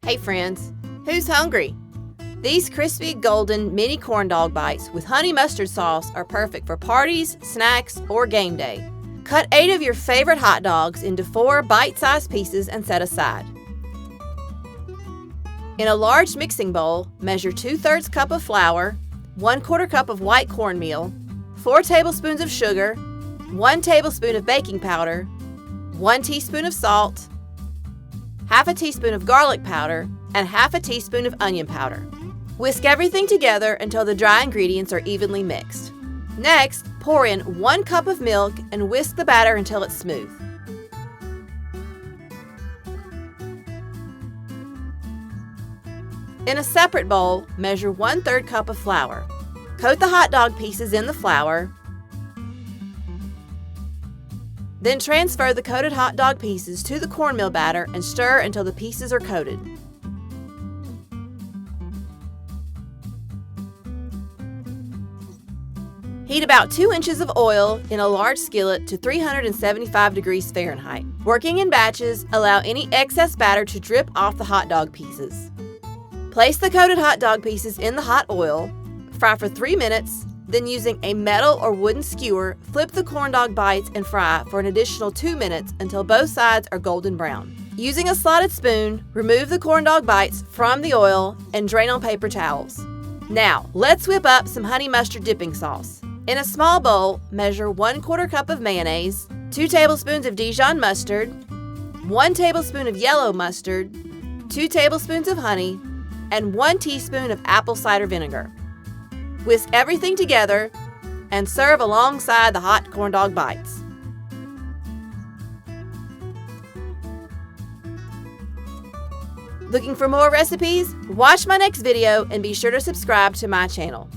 Hey friends, who's hungry? These crispy golden mini corn dog bites with honey mustard sauce are perfect for parties, snacks, or game day. Cut 8 of your favorite hot dogs into 4 bite-sized pieces and set aside. In a large mixing bowl, measure 2/3 cup of flour, 1/4 cup of white cornmeal, 4 tablespoons of sugar, 1 tablespoon of baking powder, 1 teaspoon of salt, half a teaspoon of garlic powder, and half a teaspoon of onion powder. Whisk everything together until the dry ingredients are evenly mixed. Next, pour in 1 cup of milk and whisk the batter until it's smooth. In a separate bowl, measure 1/3 cup of flour. Coat the hot dog pieces in the flour. Then transfer the coated hot dog pieces to the cornmeal batter and stir until the pieces are coated. Heat about 2 inches of oil in a large skillet to 375 degrees Fahrenheit. Working in batches, allow any excess batter to drip off the hot dog pieces. Place the coated hot dog pieces in the hot oil. Fry for 3 minutes. Then using a metal or wooden skewer, flip the corn dog bites and fry for an additional 2 minutes until both sides are golden brown. Using a slotted spoon, remove the corn dog bites from the oil and drain on paper towels. Now, let's whip up some honey mustard dipping sauce. In a small bowl, measure 1/4 cup of mayonnaise, 2 tablespoons of Dijon mustard, 1 tablespoon of yellow mustard, 2 tablespoons of honey, and 1 teaspoon of apple cider vinegar. Whisk everything together and serve alongside the hot corn dog bites. Looking for more recipes? Watch my next video and be sure to subscribe to my channel.